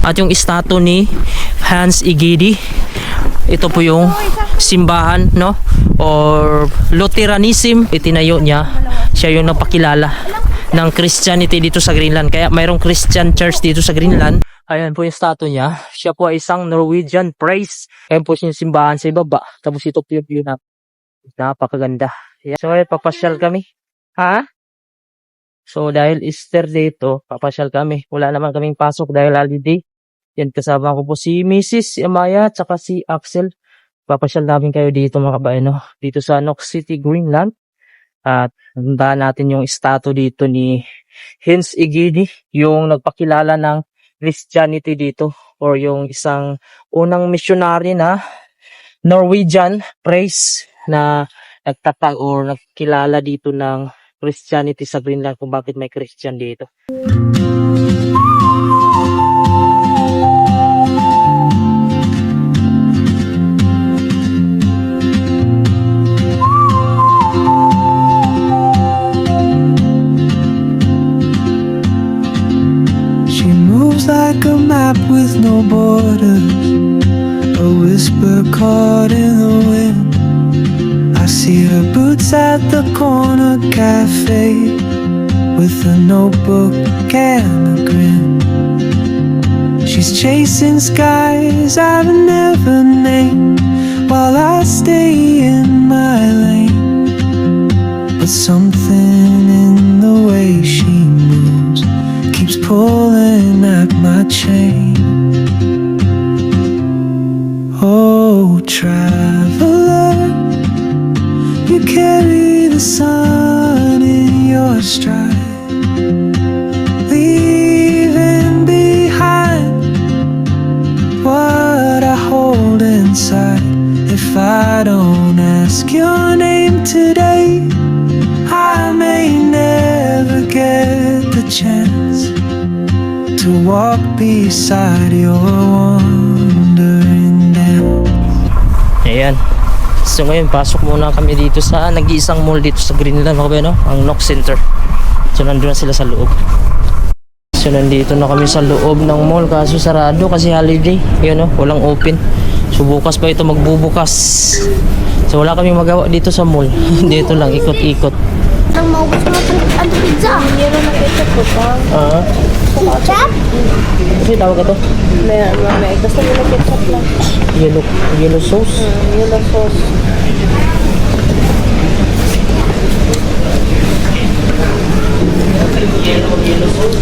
At yung estatue ni Hans Egede, ito po yung simbahan, no? Or Lutheranism, itinayo niya. Siya yung napakilala ng Christianity dito sa Greenland. Kaya mayroong Christian church dito sa Greenland. Ayan po yung statue niya. Siya po ay isang Norwegian priest. Ayan po yung simbahan sa ibaba. Tapos ito po yung view na napakaganda. Ayan. So papasyal kami. Ha? So dahil Easter dito, papasyal kami. Wala naman kaming pasok dahil holiday. Yan, kasama ko po si Mrs. Amaya at saka si Axel. Papasyal namin kayo dito mga kabayan, no? Dito sa Knox City, Greenland. At tandaan natin yung statue dito ni Hans Egede, yung nagpakilala ng Christianity dito, or yung isang unang missionary na Norwegian priest na nagtatag or nagkilala dito ng Christianity sa Greenland, kung bakit may Christian dito. Like a map with no borders, a whisper caught in the wind. I see her boots at the corner cafe with a notebook and a grin. She's chasing skies I've never named while I stay in my lane. But something in the way she moves keeps pulling at my chain. Oh, traveler, you carry the sun in your stride, leaving behind what I hold inside. If I don't ask your name today, I may never get the chance to walk beside your wandering dance. Ayan. So ngayon, pasok muna kami dito sa nag-iisang mall dito sa Greenland, no? Ang Knox Center. So nandun na sila sa loob. So nandito na kami sa loob ng mall, kaso sarado kasi holiday. Yun, no? Walang open. So bukas pa ito magbubukas. So wala kaming magawa dito sa mall. Dito lang, ikot-ikot. Ang maubos mo ang pizza. Meron na ketchup po pa. Ketchup? Kasi tawag ka to? May basta mo na ketchup lang. Yellow sauce? Yellow sauce. Yellow sauce?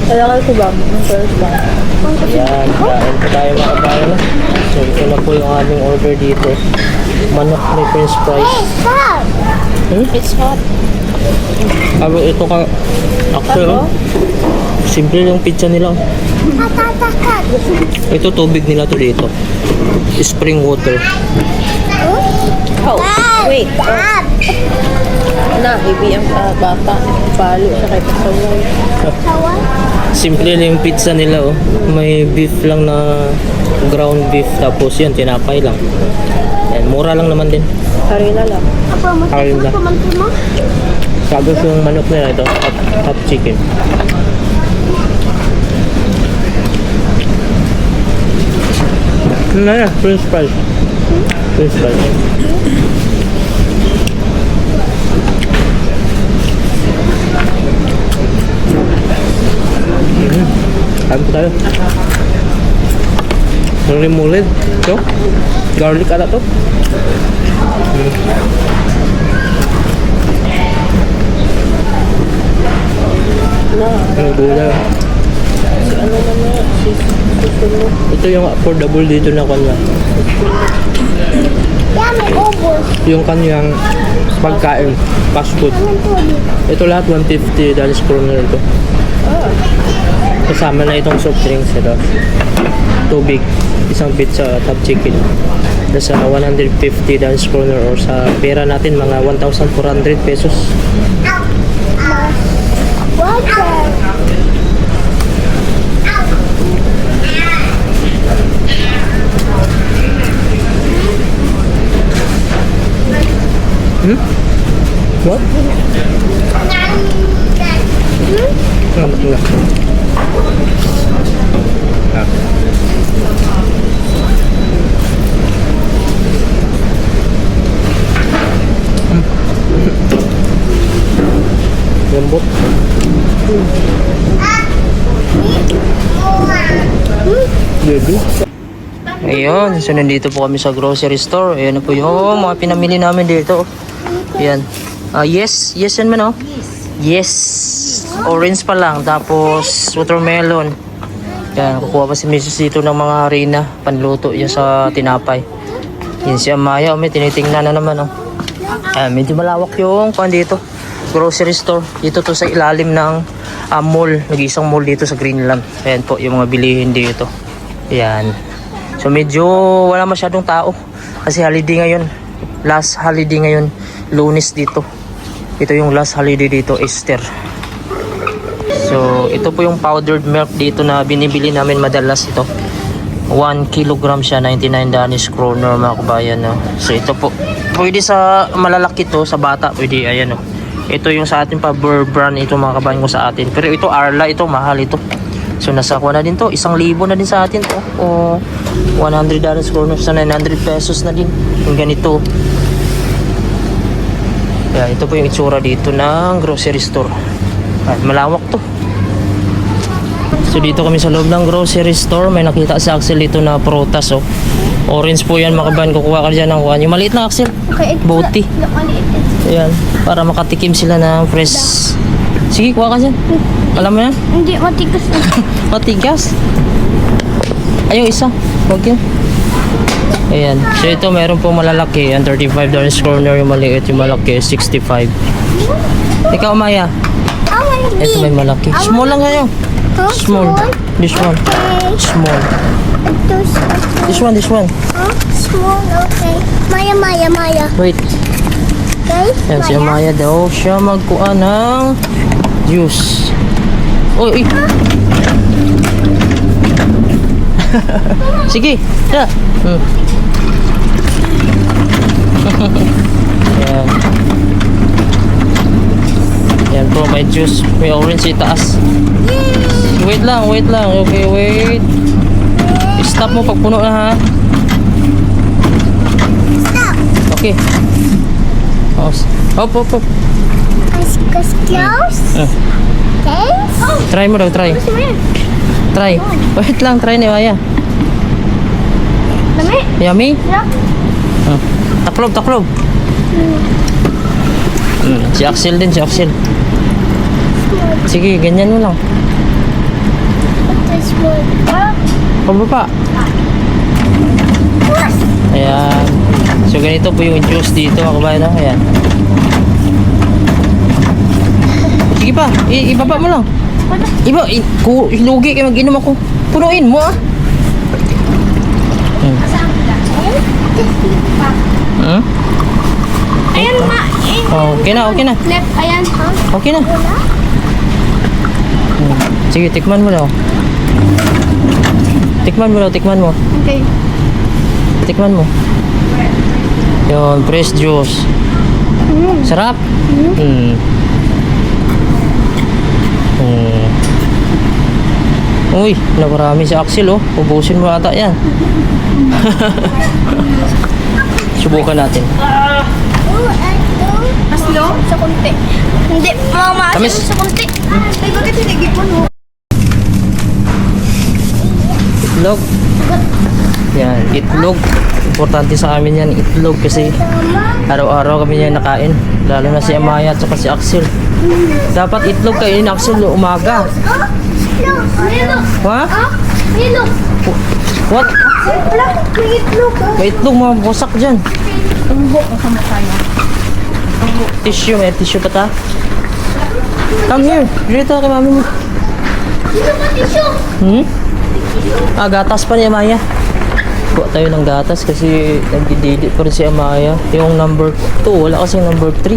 Kailangan ko ba? Ang first ba? Ayan, kain po tayo mga kabayan. So ito na po yung aming order dito. Manok may french fries. It's hot. Abo ito ka actually, simple yung pizza nila. Ito tubig nila to dito. Spring water. Oh, wait. Na, baby ang bata. Palo sa kay pasaway. Simple lang yung pizza nila, oh. May beef lang na ground beef, tapos yan tinapay lang. Yan, mura lang naman din. Harina lang. Harina. Tapos yung manok nila ito, hot chicken. Ano na, french fries. French fries. Kain po tayo. Murid-murid. Ito. Garlic ata to. Ang gulay. Ano naman? Susunod. Ito yung affordable dito na kanya. Yung kanyang pagkain, fast food. Ito lahat $150 kroner ito. Kasama na itong soft drinks ito. Tubig, isang pizza, top chicken. Nasa 150 dance corner or sa pera natin mga 1,400 pesos. Water. What? Enggak. Lembut. Jadi. Ayun, so nandito po kami sa grocery store. Ayan na po yung mga pinamili namin dito. Ayan. Yes yan man, oh. Yes. Orange pa lang. Tapos watermelon. Yan, kukuha pa si Mrs. dito ng mga harina. Panluto yan sa tinapay. Yan si Amaya. May tinitingnan na naman, oh. Medyo malawak yung kuhan dito. Grocery store. Dito to sa ilalim ng mall. Nag-iisang mall dito sa Greenland. Ayan po yung mga bilihin dito. Ayan. So medyo wala masyadong tao. Kasi holiday ngayon. Last holiday ngayon. Lunes dito. Ito yung last holiday dito, Easter. So ito po yung powdered milk dito na binibili namin madalas ito. 1 kilogram siya, 99 Danish kroner mga kabayan, no? So ito po, pwede sa malalaki to, sa bata pwede, ayan, no? Ito yung sa atin pa brand ito mga kabayan ko sa atin. Pero ito Arla, ito mahal ito. So nasa kuha na din to, 1,000 na din sa atin to. O 100 Danish kroner sa 900 pesos na din. Yung ganito. Kaya ito po yung itsura dito ng grocery store. At malawak to. So dito kami sa loob ng grocery store. May nakita si Axel dito na prutas, oh. Orange po yan mga kabayan. Kukuha ka dyan ng kuha. Yung maliit na, Axel. Okay, Boty. Ayan. Para makatikim sila ng fresh. Sige, kuha ka dyan. Alam mo yan? Hindi, matigas na. Matigas. Ay, yung isa. Huwag yun. Ayan. So ito meron po malalaki. Ang $35 corner. Yung maliit. Yung malaki 65. Ikaw, Maya. Ito may malaki. Small lang ngayon. Small. This one. Small. This one. Small, okay. Maya. Wait. Okay? Yan si Maya daw. Siya magkuha ng juice. Oh, Sige. Yeah. Yan. Yan po, may juice. May orange itaas. Wait lang. Okay, wait. Stop mo pag puno na, ha? Stop. Okay. Hop. Close. Okay? Try mo daw, try. Try. Wait lang, try ni Maya. Dami. Yummy? Look. Taklob. Si Axel din, si Axel. Sige, ganyan mo lang. This one. Pababa. Ayan. So ganito po yung juice dito mga kabayan, no? Ayan. Sige pa, ibaba mo lang. Hilugi kayo mag-inom ako. Punuin mo, ah. Ayan, ma. Okay na. Left, ayan, ha? Okay na. Sige, tikman mo daw. Tikman mo. Okay. Tikman mo. Yun, fresh juice. Sarap. Uy, nakarami si Axel, oh. Ubusin mo ata yan. Subukan natin. Aslo? Sa kunti. Hindi, mama. Tamis. Sa kunti. Ay, bakit hinigit mo, no? Itlog. Yan, itlog. Importante sa amin yan, itlog. Kasi araw-araw kami yan nakain. Lalo na si Amaya at saka si Axel. Dapat itlog kainin, Axel, umaga. Ha? Itlog. What? May itlog. May itlog, mga busak dyan. Tissue, may tissue pa ta? Come here. Dito kay mami mo. Dito pa tissue. Gatas pa niya, Maya. Kuha tayo ng gatas kasi nagdididit pa rin si Amaya. Yung number 2, wala kasi number 3.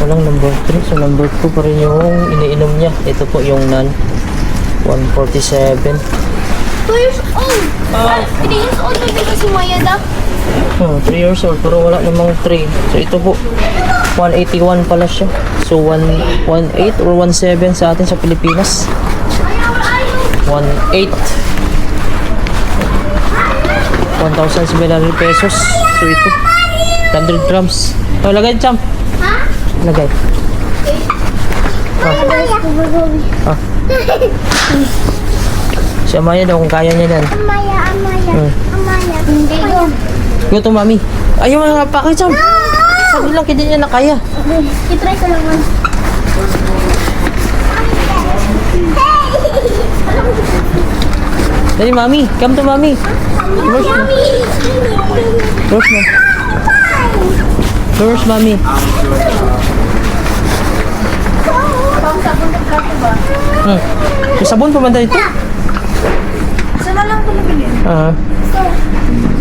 Walang number 3, so number 2 pa rin yung iniinom niya. Ito po yung nan 147. 2 years old. 3 years old na dito si Maya da. 3 years old pero wala namang 3. So ito po 181 pala siya. So 118 or 17 sa atin sa Pilipinas. 18 1,700 pesos. So ito 100 grams. Oh, lagay champ. Ha? Lagay. Ah. Si Amaya daw kung kaya niya yan. Amaya. Amaya. Hindi ko. Gusto mami. Ayaw nga pa kay champ. Sabi lang hindi niya na kaya. I-try ko lang. Dali mami. Come to mami. First na. First na. First mami. May sabon pa man tayo ito? Saan na lang ito nabili? Ah.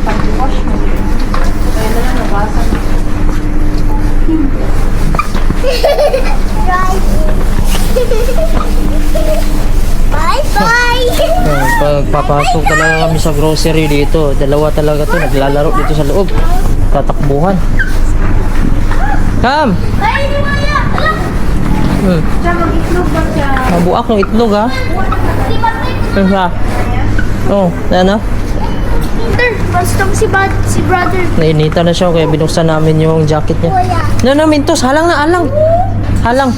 Pag-wash mo. Kaya na lang nabasan. Bye-bye. Pagpapasok talaga kami sa grocery dito. Dalawa talaga to naglalaro dito sa loob. Tatakbuhan. Come! Bye, ni Maya. Alam. Siya mag-itlog ba siya? Mabuak ng itlog ha. Di ba tayo? Ano? Oh, ano? Peter, basta si brother. Nainita na siya kaya binuksan namin yung jacket niya. Kuya. No, Mintos, halang na, halang. Halang.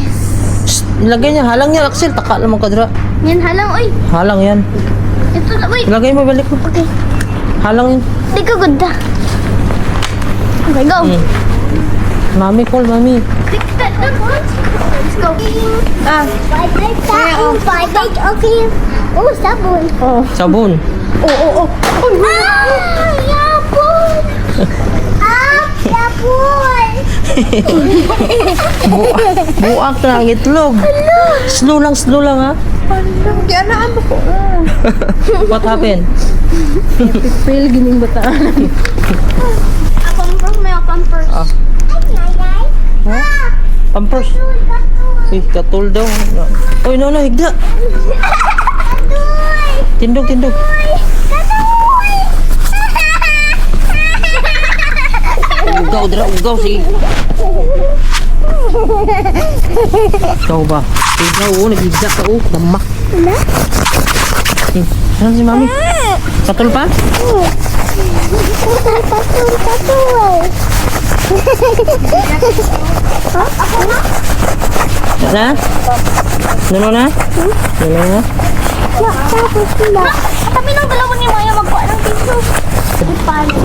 Shh, lagay niya, halang niya, Axel. Taka naman kadra. Yan, halang. Uy, Halang yan. ito na. Wait. Lagay mo, balik mo. Okay. Halang yun. Di ka ganda. Okay, go. Mami, call, mami. Let's go. Ah, Bye-bye. Okay. Oh, sabon. Oh. Sabon. Oh. Ah, yapon. Yapon. Buak na ang itlog. Slow lang ha. kaya naan mo ko. What happened? Fail gining bataan. Pampers, may pampers. Ah. Pampers. Eh, katul daw. Oy, no, higda. Tindog. Ugaw, sige. Ikaw ba? Ikaw, nag-higda ka, damak. Saan si mami? Katul pa? Na? Nuno na? Tapos sila. Kami nang dalawa ni Maya magkuha ng tissue. Paano?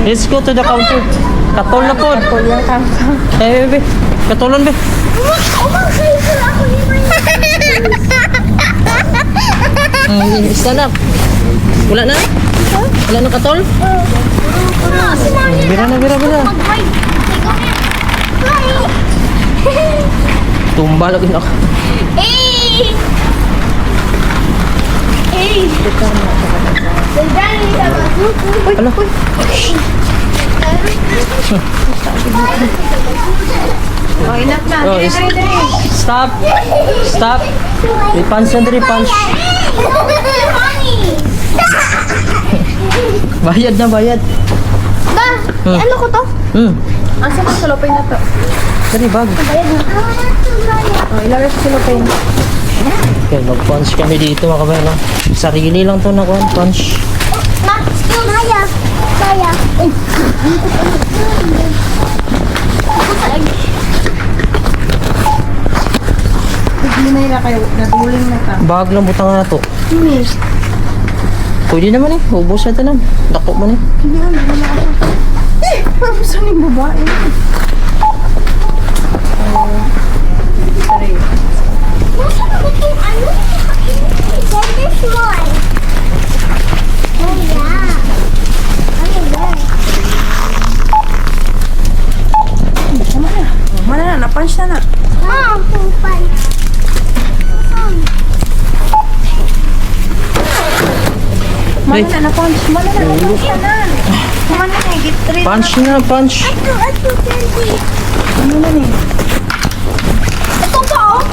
Let's go to the counter. Katol na po. Eh, bebe. Katulon, be. Umang-facial ako ni Maya. Stand up. Wala na? Wala na katol? Si Maya. Bira na. Mag-ride. Tumba lagi na ako. Hey! Ano? Oh, enough na. Oh, stop. Punch na dali, punch. Bayad na, bayad. Da, ano ko to? Asa ka salopay na to? Dali, bag. Oh, ilagay sa salopay. Okay, mag-punch kami dito mga kabayan. No? Sarili lang to na punch. Ma, skill. Maya. Hindi na ila kayo. Naduling na ka. Bag lang butang na to. Pwede naman eh. Ubus na ito lang. Dako mo na eh. Hindi na ako. Saan yung babae? Nasaan ako itong ano? This one. Oh, yeah. Mana na, napunch na na. Mom, pupan. Ay, Mana na punch. Mana na punch na. Mana na git rin. punch na, punch. Ito, candy. Ano na ni? Ito pa, oh.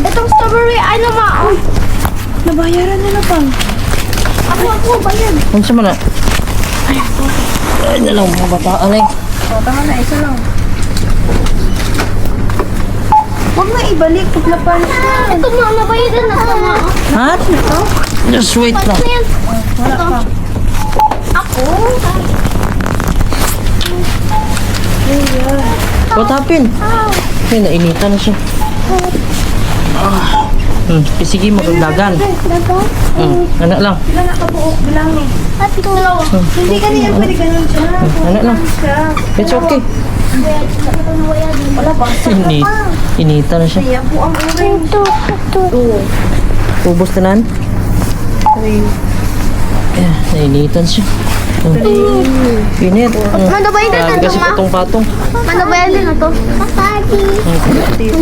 Itong strawberry, ano ma, oh. Nabayaran na pang. Ako, bayan. Ano sa mana? Ay, na lang mga bataan eh. O, tama na, isa lang. Huwag na ibalik. Pag na-punch na. Ito ma, nabayaran na ito, ma. Ha? Just wait lang. Ano yan? Wala pa. Ako? What happened? Ay, nainitan na siya. Sige mo, dagan. Ito? Ano lang. Sila nakabuok. Bilangin. At ito. Hindi ka niya pwede ganun siya. Ano lang. Siya. It's okay. Wala ba? Initan na siya. Kaya po ang orange. Ito. Ubus na nan. Nainitan siya. Init. Manabayaran na ito, Kasi ma. patong-patong. Manabayaran na ito. Papagi.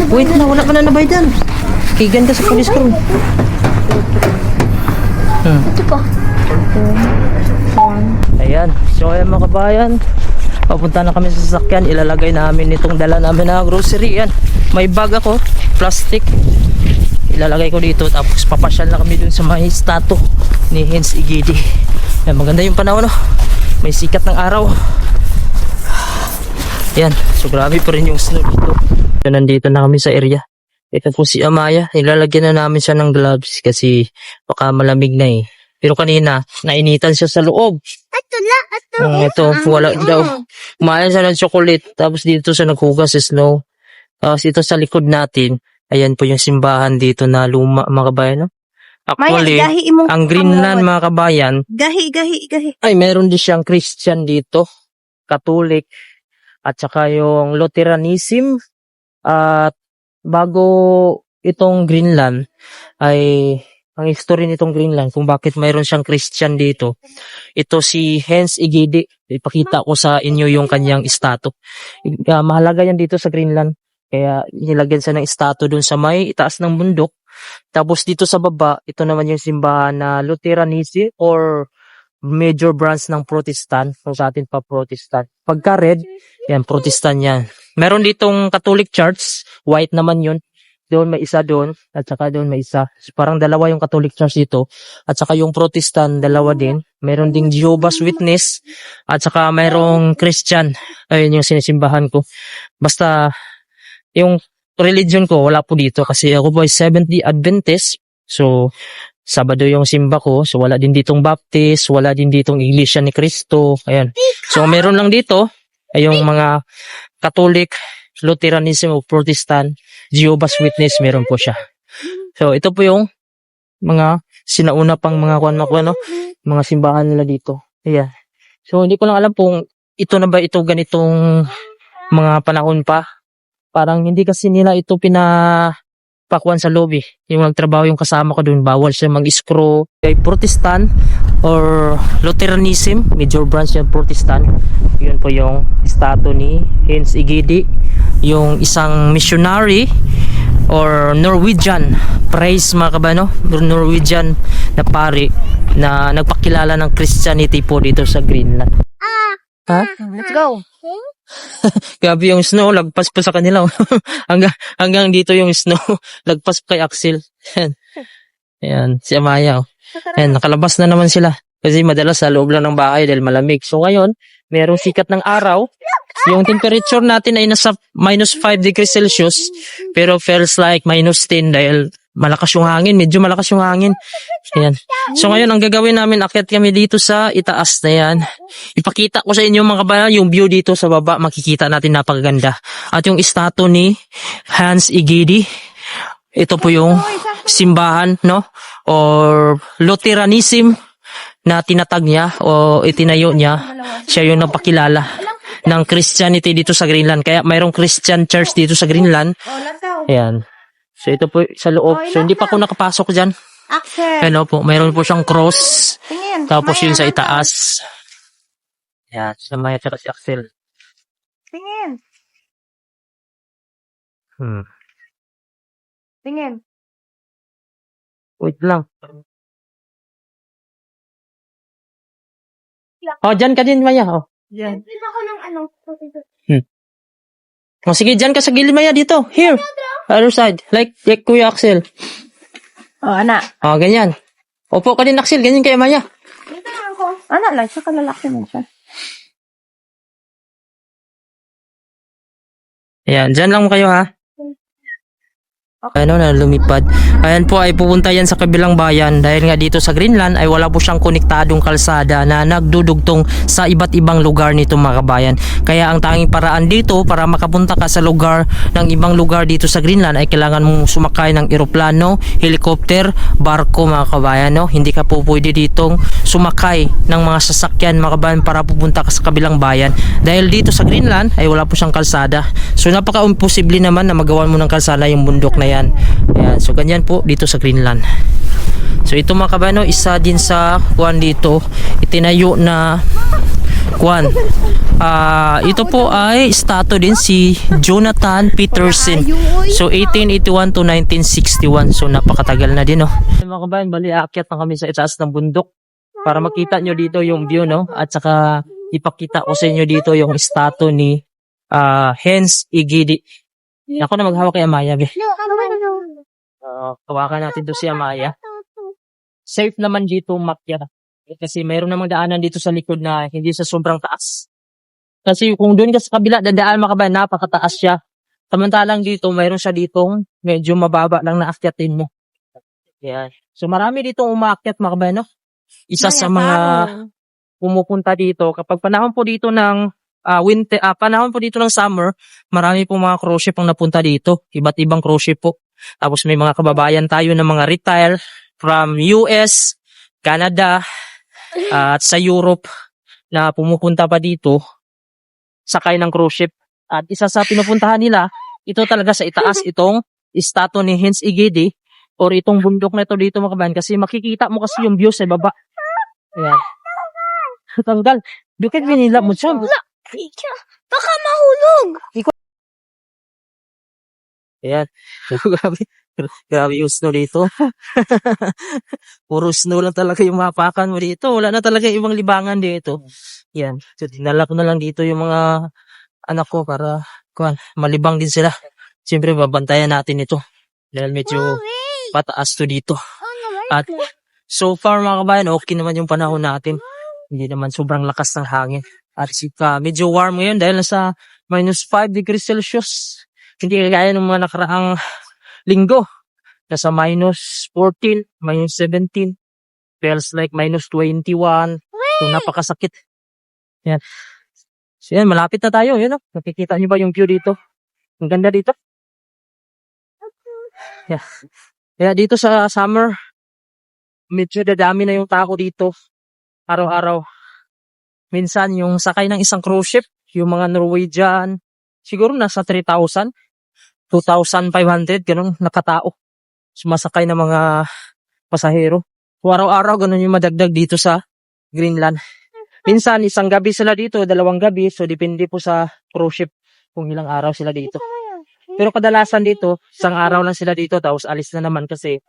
Wait na, wala pa na nabay dyan. Kigan ka sa police crew. Ito pa. Ayan. So ayan mga kabayan. Papunta na kami sa sasakyan. Ilalagay namin itong dala namin na grocery. Yan. May bag ako. Plastic. Ilalagay ko dito. Tapos papasyal na kami dun sa may statue ni Hens Igidi. Ayan, maganda yung panahon. No? May sikat ng araw. Yan. So grabe pa rin yung snow dito. So, nandito na kami sa area. Ito po si Amaya. Ilalagyan na namin siya ng gloves kasi baka malamig na eh. Pero kanina, nainitan siya sa loob. Ito na. Ito. Ito, wala daw. Kumain siya ng chocolate. Tapos dito siya naghugas sa snow. Tapos ito sa likod natin, ayan po yung simbahan dito na luma, mga kabayan. No? Actually, imong ang Greenland, mga kabayan, Gahi. ay meron din siyang Christian dito. Catholic. At saka yung Lutheranism. At bago itong Greenland, ay ang history nitong Greenland, kung bakit mayroon siyang Christian dito. Ito si Hens Igidi. Ipakita ko sa inyo yung kanyang statue. Mahalaga yan dito sa Greenland. Kaya nilagyan siya ng statue dun sa may itaas ng bundok. Tapos dito sa baba, ito naman yung simbahan na Lutheranism or major branch ng Protestant. Kung sa atin pa Protestant. Pagka red, yan, Protestant yan. Meron ditong Catholic Church, white naman yun. Doon may isa doon, at saka doon may isa. So, parang dalawa yung Catholic Church dito. At saka yung Protestant, dalawa din. Meron ding Jehovah's Witness. At saka mayroong Christian. Ayun yung sinisimbahan ko. Basta, yung religion ko, wala po dito. Kasi ako po ay Seventh-day Adventist. So, Sabado yung simba ko. So, wala din ditong Baptist. Wala din ditong Iglesia ni Cristo. Ayan. So, meron lang dito ay yung mga Catholic, Lutheranism o Protestant, Jehovah's Witness, meron po siya. So, ito po yung mga sinauna pang mga mga simbahan nila dito. Ayan. So, hindi ko lang alam kung ito na ba ito ganitong mga panahon pa. Parang hindi kasi nila ito pinapakuan sa lobby. Yung nagtrabaho yung kasama ko doon, bawal siya mag-screw. Kay Protestant or Lutheranism, major branch yung Protestant. Yun po yung statue ni Hens Igidi. Yung isang missionary or Norwegian praise, mga kabano, Norwegian na pari na nagpakilala ng Christianity po dito sa Greenland. Ha? Let's go. Grabe yung snow, lagpas pa sa kanila. hanggang dito yung snow, lagpas pa kay Axel. Ayan, si Amaya. Ayan, nakalabas na naman sila. Kasi madalas sa loob lang ng bahay dahil malamig. So ngayon, merong sikat ng araw. Yung temperature natin ay nasa minus 5 degrees Celsius. Pero feels like minus 10 dahil malakas yung hangin. Medyo malakas yung hangin. Ayan. So ngayon, ang gagawin namin, akyat kami dito sa itaas na yan. Ipakita ko sa inyo mga kabayan, yung view dito sa baba, makikita natin napakaganda. At yung statue ni Hens Igidi, ito po yung simbahan, no? Or Lutheranism na tinatag niya o itinayo niya. Siya yung napakilala ng Christianity dito sa Greenland. Kaya mayroong Christian church dito sa Greenland. Ayan. So ito po sa loob. So hindi pa ako nakapasok dyan. Axel. Ano po, mayroon po siyang cross. Tingin. Tapos Maya, yun sa nasa. itaas. Ayan, sa Maya at si Axel. Tingin. Tingin. Wait lang. Oh, dyan ka din, Maya. Oh. Yan. Kita ko ng ano. Oh, sige, dyan ka sa gilid, Maya, dito. Here. Other side. Like Kuya Axel. Oh, anak. Oh, ganyan. Opo ka din, Axel. Ganyan kaya, Maya. Dito lang ako. Anak lang, saka lalaki mo siya. Ayan, dyan lang kayo, ha. Ano na lumipad. Ayan po ay pupunta yan sa kabilang bayan dahil nga dito sa Greenland ay wala po siyang konektadong kalsada na nagdudugtong sa iba't ibang lugar nito mga kabayan. Kaya ang tanging paraan dito para makapunta ka sa lugar ng ibang lugar dito sa Greenland ay kailangan mong sumakay ng eroplano, helicopter, barko mga kabayan. No? Hindi ka po pwede ditong sumakay ng mga sasakyan mga kabayan para pupunta ka sa kabilang bayan. Dahil dito sa Greenland ay wala po siyang kalsada. So napaka-imposible naman na magawan mo ng kalsada yung bundok na yan. Ayan, so ganyan po dito sa Greenland. So ito mga kabano, isa din sa kuan dito, itinayo na kuan. Ito po ay statue din si Jonathan Peterson. So 1881 to 1961. So napakatagal na din, no. Mga kabayan, bali aakyat na kami sa itaas ng bundok para makita nyo dito yung view, no. At saka ipakita ko sa inyo dito yung statue ni Hans Egede. Ako na maghawak kay Amaya, be. Kawakan natin to si Amaya. Safe naman dito makyat. Kasi mayroon namang daanan dito sa likod na hindi sa sobrang taas. Kasi kung doon ka sa kabila, dadaan makabayan, napakataas siya. Samantalang dito, mayroon siya ditong medyo mababa lang na akyatin mo. Yan. So marami ditong umaakyat makabayan, no? Isa sa mga pumupunta dito, kapag panahon po dito ng winter, panahon po dito ng summer, marami po mga cruise ship ang napunta dito. Iba't ibang cruise ship po. Tapos may mga kababayan tayo na mga retire from US, Canada, at sa Europe na pumupunta pa dito sakay ng cruise ship. At isa sa pinupuntahan nila, ito talaga sa itaas, itong statue ni Hans Egede or itong bundok na ito dito mga kabayan kasi makikita mo kasi yung view sa baba. Ayan. Tanggal. Dukit binila mo siya. Baka mahulog. Ayan. Grabe. Grabe yung snow dito. Puro snow lang talaga yung mapakan mo dito. Wala na talaga ibang libangan dito. Yan. So, dinala ko na lang dito yung mga anak ko para malibang din sila. Siyempre, babantayan natin ito. Dahil medyo pataas to dito. At so far mga kabayan, okay naman yung panahon natin. Hindi naman sobrang lakas ng hangin. At medyo warm ngayon dahil nasa minus 5 degrees Celsius. Hindi kagaya ng mga nakaraang linggo. Nasa minus 14, minus 17. Feels like minus 21. So napakasakit. Yan. So yan, malapit na tayo. Yan, nakikita niyo ba yung view dito? Ang ganda dito. Yeah. Kaya dito sa summer, medyo dadami na yung tao dito. Araw-araw. Minsan yung sakay ng isang cruise ship, yung mga Norwegian, siguro nasa 3,000, 2,500, ganun nakatao. Sumasakay ng mga pasahero. So, araw-araw ganun yung madagdag dito sa Greenland. Minsan isang gabi sila dito, 2 gabi, so depende po sa cruise ship kung ilang araw sila dito. Pero kadalasan dito, isang araw lang sila dito, tapos alis na naman kasi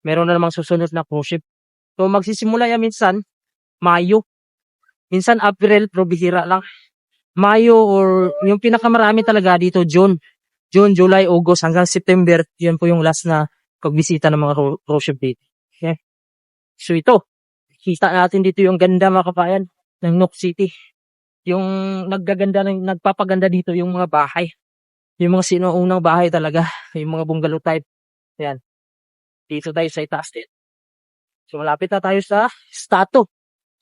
meron na namang susunod na cruise ship. So magsisimula yan minsan, Mayo. Minsan April, pero bihira lang. Mayo or yung pinakamarami talaga dito, June, July, August hanggang September. Yan po yung last na pagbisita ng mga cruise ship dito. Okay? So ito, kita natin dito yung ganda mga kabayan ng Nook City. Yung nagpapaganda dito yung mga bahay. Yung mga sinuunang bahay talaga. Yung mga bungalow type. Yan. Dito tayo sa itaas din. So malapit na tayo sa statue.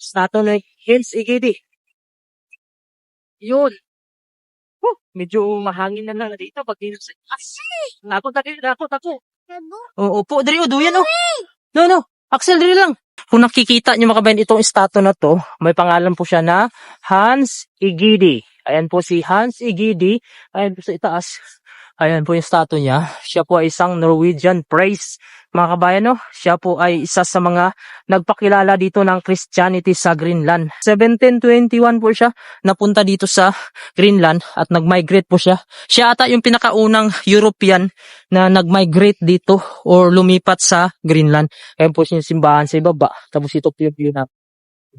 Statue ng Hans Egede. Yun. Medyo mahangin na lang dito pag dito sa Nakot ako. Opo, dali duyan o. No. Axel, dali lang. Kung nakikita nyo mga kabayan, itong statue na to, may pangalan po siya na Hans Egede. Ayan po si Hans Egede. Ayan po sa itaas. Ayan po yung statue niya. Siya po ay isang Norwegian priest. Mga kabayan, no? Siya po ay isa sa mga nagpakilala dito ng Christianity sa Greenland. 1721 po siya napunta dito sa Greenland at nag-migrate po siya. Siya ata yung pinakaunang European na nag-migrate dito or lumipat sa Greenland. Ayan po yung simbahan sa ibaba. Tapos ito po yung view na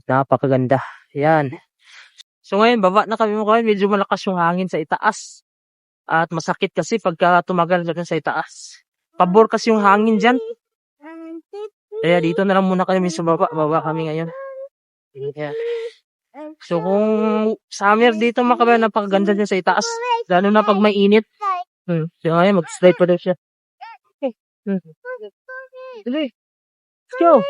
napakaganda. Yan. So ngayon, baba na kami mga kabayan. Medyo malakas yung hangin sa itaas. At masakit kasi pagka tumagal dyan sa itaas. Pabor kasi yung hangin dyan. Kaya dito na lang muna kami sa baba. Baba kami ngayon. Yan. So kung summer dito mga kabayan, napakaganda dyan sa itaas. Lalo na pag may init. So ngayon, mag-slide pa daw siya. Dali. Let's go.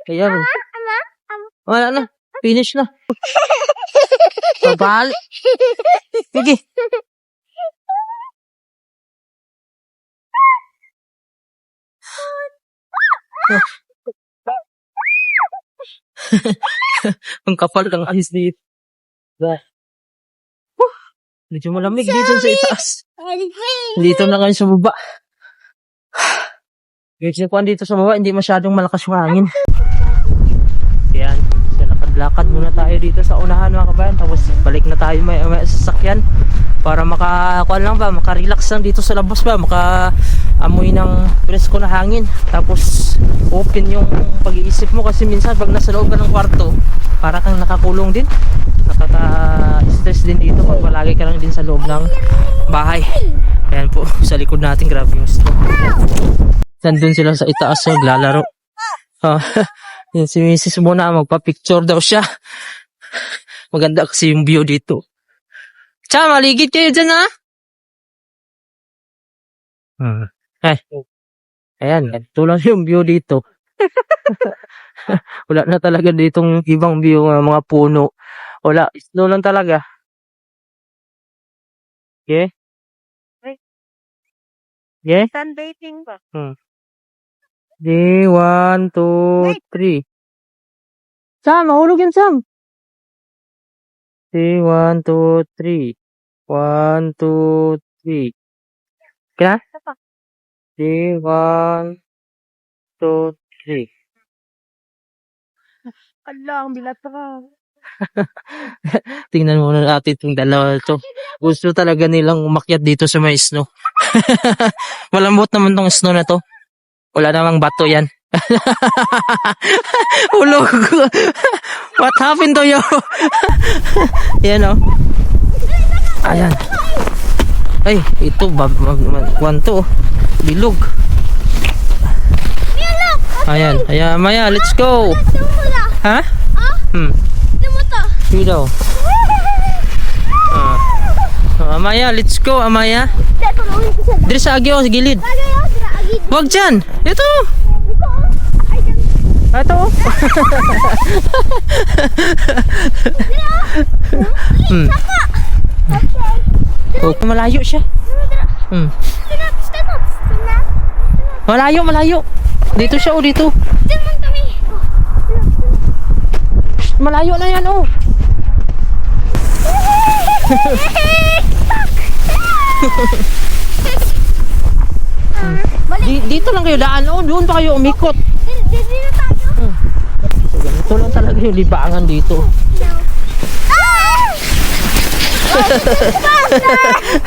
Ayan. Wala na. Finish na. Babalik. Sige. Ang kapal kang ayos dito. Medyo malamig dito sa itaas. Dito na kayo sa baba. Medyo kuhan dito sa baba, hindi masyadong malakas yung hangin. Yan. So, lakad-lakad muna tayo dito sa unahan mga kabayan. Tapos balik na tayo may sasakyan. Para maka-relax lang dito sa labas ba. Maka-amoy ng presko na hangin. Tapos open yung pag-iisip mo. Kasi minsan pag nasa loob ka ng kwarto, para kang nakakulong din. Nakaka-stress din dito pag palagi ka lang din sa loob ng bahay. Ayan po, sa likod natin, grabe yung snow. Nandun sila sa itaas, naglalaro. Yun, si Mrs. muna, magpa-picture daw siya. Maganda kasi yung view dito. Tsa, maligid kayo dyan, ha? Ayan, ito lang yung view dito. Wala na talaga ditong ibang view, mga puno. Wala, snow lang talaga. Okay? Okay? Sunbathing ba? Di, 1, 2, 3. Sam, mahulog yan, Sam. Di, 1, 2, 3. 1, 2, 3. Kaya? Di, 1, 2, 3. Ala, ang bilatra. Tingnan muna natin itong dalawa ito. Gusto talaga nilang umakyat dito sa may snow. Malambot naman tong snow na to. Wala namang bato yan. Hulog. What happened to you? Yan o. Ayan. Ay, ito. Kwanto. Bilog. Ayan. Ayan, Maya. Let's go. Ha? Dito. Amaya, let's go, Amaya. Diri sa agyo, sa gilid. Wag dyan. Ito. Ito. Oh, malayo siya. Malayo. Dito siya, dito. Malayo na yan, Dito lang kayo daan, doon pa kayo umikot. So, ganito lang talaga yung libangan dito.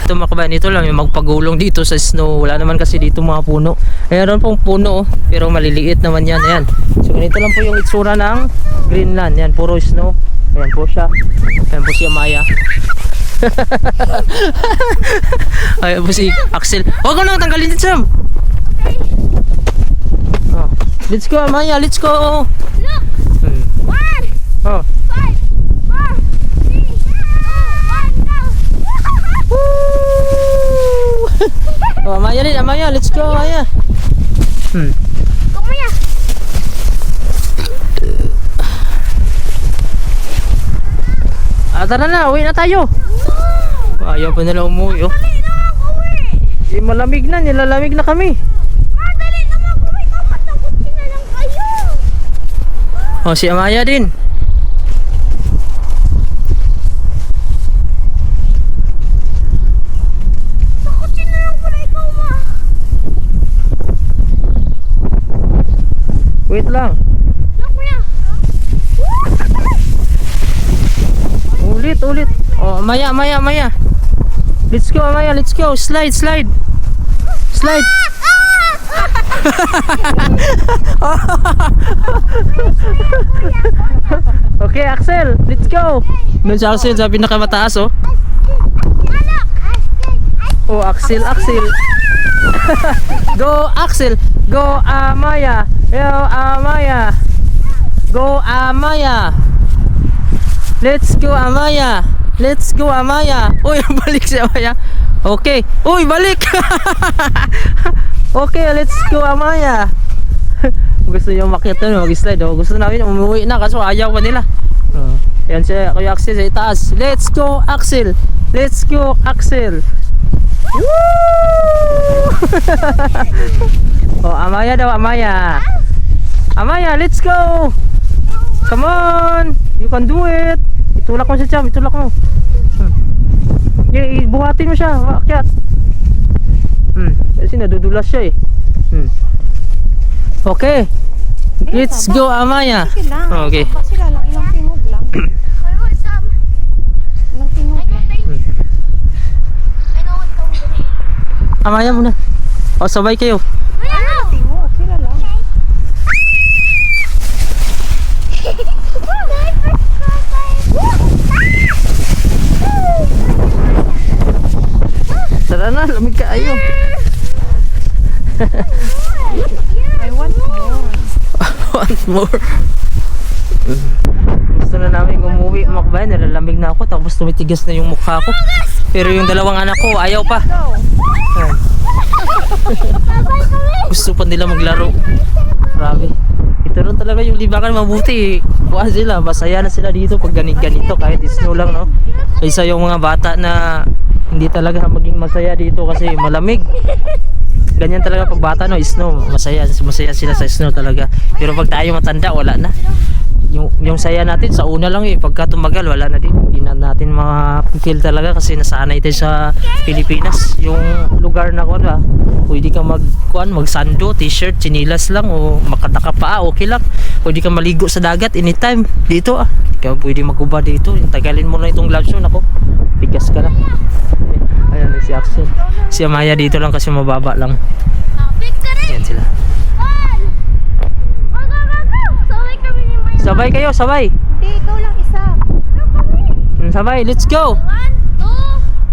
Ito mga kabayan, ito lang yung magpagulong dito sa snow. Wala naman kasi dito mga puno. Mayroon pong puno, pero maliliit naman yan. Ayan. So ganito lang po yung itsura ng Greenland. Yan, puro snow. Ayan po siya. Ayan po si Amaya. Ayan po si Axel. Huwag ko nang tanggalin dito, Sam. Oh. Let's go, Amaya. Let's go. Oh. Oh, Amaya, let's go, Amaya. Kumaya. Tara na, uwi na tayo. Ayaw pa nila umuwi, malamig na, nilalamig na kami. Dali naman, kumay. Takot na lang kayo. Si Amaya din. Wait lang. Ulit. Oh, Amaya. Let's go, Amaya. Let's go. Slide. Okay, Axel. Let's go. Doon si Axel sa pinakamataas, oh. Oh, Axel. Go, Axel. Go, Amaya. Go, Amaya. Let's go, Amaya. Uy, balik si Amaya. Okay. Uy, balik. Okay, let's go, Amaya. Gusto niyo makita no, mag-slide. Oh. Gusto namin umuwi na kaso ayaw pa nila. Yan siya, Kuya Axel sa itaas. Let's go, Axel. Woo! Oh, Amaya daw, Amaya, let's go. Come on, you can do it. Itulak mo siya, Cham, buhatin mo siya, akyat. Kasi nadudulas siya eh. Okay, let's go, Amaya. Okay. Sila lang, ilang tingog lang. Ilang tingog lang. Amaya muna. O, sabay kayo. Tingog, sila lang. Tara na, lamig ka ayo. I want more. Want more. Gusto na namin umuwi mga kabayan, nalalamig na ako tapos tumitigas na yung mukha ko. Pero yung dalawang anak ko ayaw pa. Ayan. Gusto pa nila maglaro. Grabe. Ito rin talaga yung libangan mabuti. Kuha sila, masaya na sila dito pag ganito kahit snow lang, no. Isa yung mga bata na hindi talaga maging masaya dito kasi malamig. Ganyan talaga pag bata, no, snow, masaya sila sa snow talaga. Pero pag tayo matanda, wala na. Yung saya natin sa una lang eh, pagka tumagal wala na din. Hindi na natin ma-feel talaga kasi nasanay tayo sa Pilipinas. Yung lugar na ko na pwede ka magsando, t-shirt, chinilas lang o makataka pa, okay lang. Pwede ka maligo sa dagat anytime. Dito hindi ka pwede maguba dito. Tagalin mo na itong gloves mo, nako, bigas ka na. Ayan si Axel. Si Amaya dito lang kasi mababa lang. Ayan sila. Sabay kayo, sabay. Hindi, ikaw lang isa. Sabay, let's go.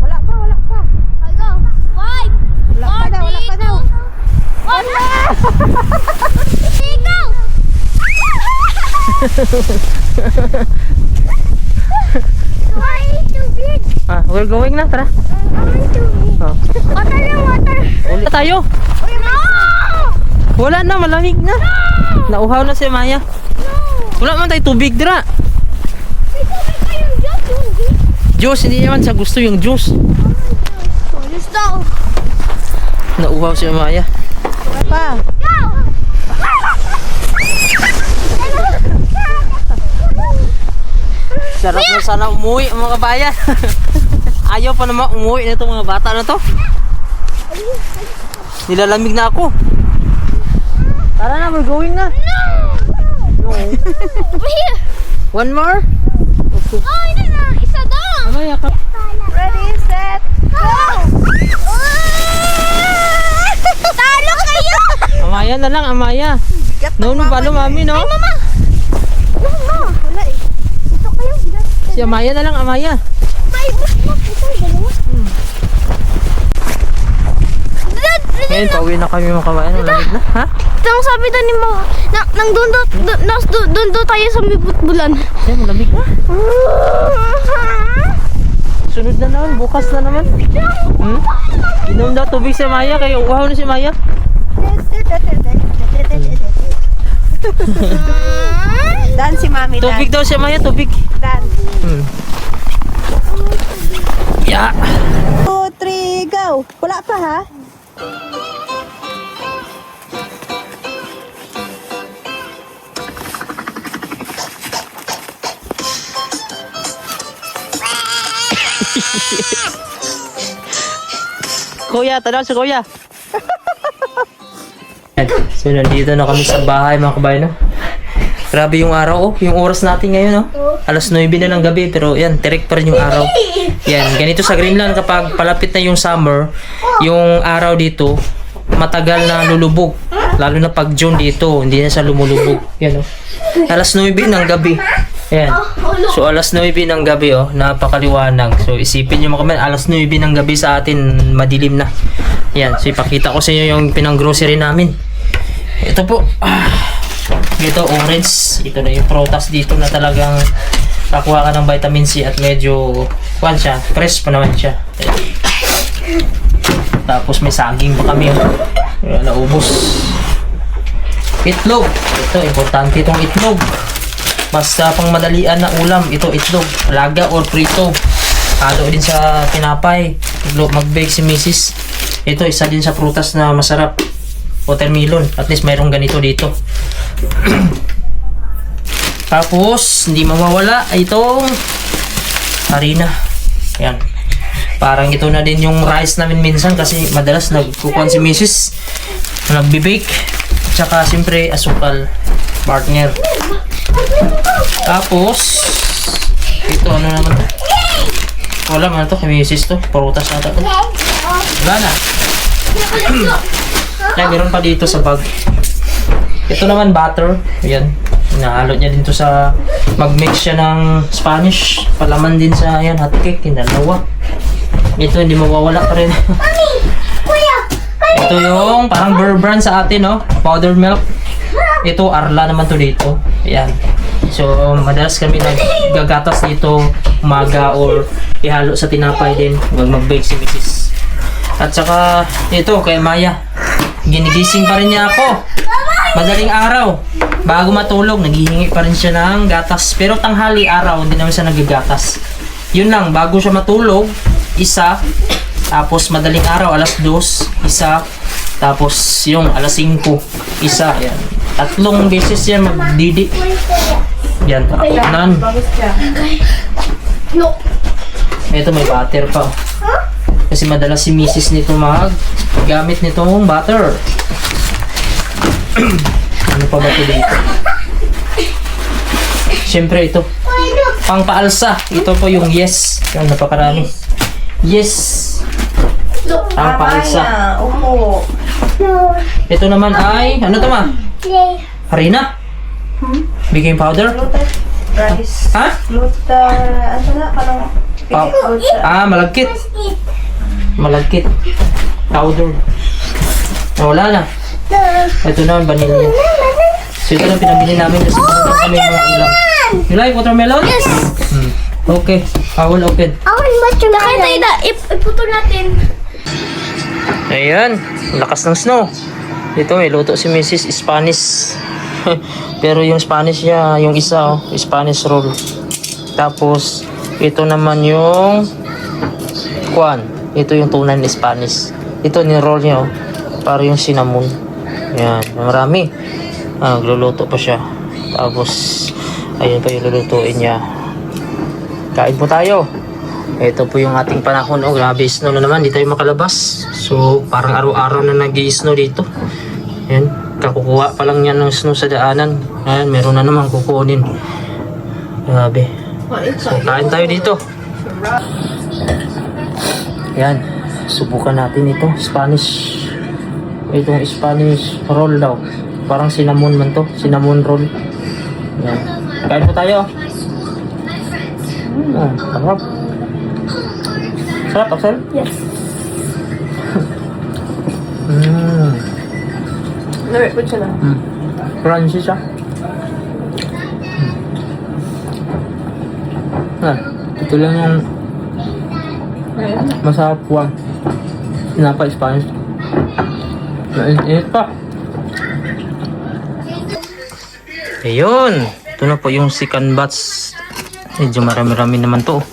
Wala pa. Wala ka daw. We're going na, tara. Water. Ulit tayo. Wala na, malamig na. Nauhaw na si Maya. Wala man tayo tubig, dira. Juice, hindi naman siya gusto yung juice. Nauhaw si Maya. Wala pa. Sarap na sana umuwi ang mga bayan. Ayaw pa naman umuwi na itong mga bata na to. Nilalamig na ako. Tara na, we're going na. No. One more? Isa daw. Amaya ka. Ready, set, go! Talo kayo. Amaya na lang, Amaya. No, palo mami, no? Mama. Wala eh. Ito kayo. Si Amaya na lang, Amaya. May mak. Ito dalawa. Ngayon, pauwi na kami mga kabayan. Malamig na, ha? Ang sabi daw ni Mama, nang doon tayo sa may putbulan. Yan, malamig na. Sunod na naman, bukas na naman. Inom daw tubig si Maya, kaya uhaw na si Maya. Dan si Mami, Dan. Tubig daw si Maya, tubig. Dan. Ya. 2, 3, go! Wala pa ha? Kuya, tanaw si Kuya. So nandito na kami sa bahay mga kabayan, no? Grabe yung araw, oh. Yung oras natin ngayon, no? Alas 9 na ng gabi, pero yan, direct pa rin yung araw. Yan, ganito sa Greenland kapag palapit na yung summer, yung araw dito, matagal na lulubog. Lalo na pag June dito, hindi na siya lumulubog. Yan, oh. Alas 9 ng gabi. Yan. So, alas 9 ng gabi, oh. Napakaliwanag. So, isipin nyo mga kabayan, alas 9 ng gabi sa atin, madilim na. Yan. So, ipakita ko sa inyo yung pinang-grocery namin. Ito po. Ito, orange. Ito na yung prutas dito na talagang kakuha ka ng vitamin C at medyo, kuwan siya, fresh pa naman siya. Tapos may saging pa kami. Ayan, naubos. Itlog. Ito, importante itong itlog. Basta pang madalian na ulam, ito itlog. Alaga or prito. Halo din sa tinapay. Mag-bake si Mrs. Ito, isa din sa prutas na masarap. Watermelon. At least mayroong ganito dito. Tapos, hindi mawawala itong harina. Ayan. Parang ito na din yung rice namin minsan kasi madalas nagkukuhan si Mrs. Nagbe-bake. Tsaka siyempre asukal. Partner. Tapos, ito ano naman to? Wala man to kay Mrs. to. Prutas na to. Wala na. Yan, meron pa dito sa bag. Ito naman butter. Ayan. Inahalo niya dito sa mag-mix siya ng Spanish. Palaman din sa ayan, hot cake. Dalawa. Ito hindi mawawala pa rin. Ito yung parang Burr brand sa atin, no? Powdered milk. Ito, Arla naman to dito. Ayan. So, madalas kami naggagatas dito umaga or ihalo sa tinapay din. Mag-bake si Mrs. At saka, ito, kay Maya. Ginigising pa rin niya ako. Madaling araw. Bago matulog, naghihingi pa rin siya ng gatas. Pero tanghali araw, hindi naman siya nagigatas. Yun lang, bago siya matulog, isa. Tapos madaling araw, alas 2, isa. Tapos yung alas 5, isa. Yan. 3 beses yan magdidi. Yan, takunan. Ito may butter pa. Kasi madalas si Mrs. nito gamit nitong butter. Ano pa ba ito dito? Siyempre ito. Pang paalsa. Ito po yung yes. Yan, napakarami. Yes. Pang paalsa. Upo. Ito naman ay, ano ito ma? Harina? Baking powder? Gluten. Rice. Ha? Gluten. Ano na? Parang Malagkit. Malagkit. Powder. Wala na. Ito naman, vanilla. So ito lang pinabili namin kasi pumunta kami mga ulam. You like watermelon? Yes! Okay, I will open. I want watermelon. Nakita ina, iputol natin. Ayan, lakas ng snow. Ito may luto si Mrs. Spanish. Pero yung Spanish niya, yung isa, Spanish roll. Tapos, ito naman yung kuan. Ito yung tunay na Spanish. Ito ni-roll niya, oh. Para yung cinnamon. Yan, marami. Nagluluto pa siya. Tapos, ayun pa yung lulutuin niya. Kain po tayo. Ito po yung ating panahon. Oh, grabe, snow na naman. Di tayo makalabas. So, parang araw-araw na nag-i-snow dito. Yan, kakukuha pa lang yan ng snow sa daanan. Ayan, meron na naman kukunin. Grabe. So, kain tayo dito. Yan, subukan natin ito. Spanish. Itong Spanish roll daw. Parang cinnamon man to. Cinnamon roll. Yan. Kain po tayo. Sarap. Sarap, Axel? Yes. Naripot siya lang. Crunchy siya. Ito lang yung masarap po. Sinapa Spanish. Nainit pa. Ayun. Ito na po yung second batch. Medyo marami-rami naman to.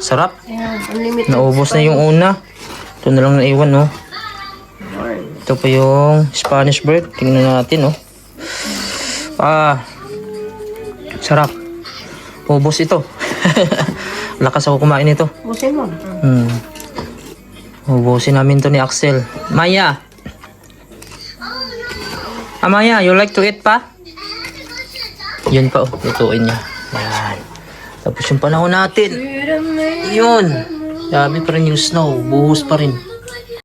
Sarap. Unlimited. Naubos na yung una. Ito na lang naiwan, no? Ito po yung Spanish bread. Tingnan natin, no? Sarap. Ubos ito. Lakas ako kumain ito. Busin mo. Ubusin namin to ni Axel. Maya! Amaya, you like to eat pa? Yun pa, oh. Lutuin niya. Yan. Tapos yung panahon natin. Yun. Sabi pa rin yung snow. Buhos pa rin.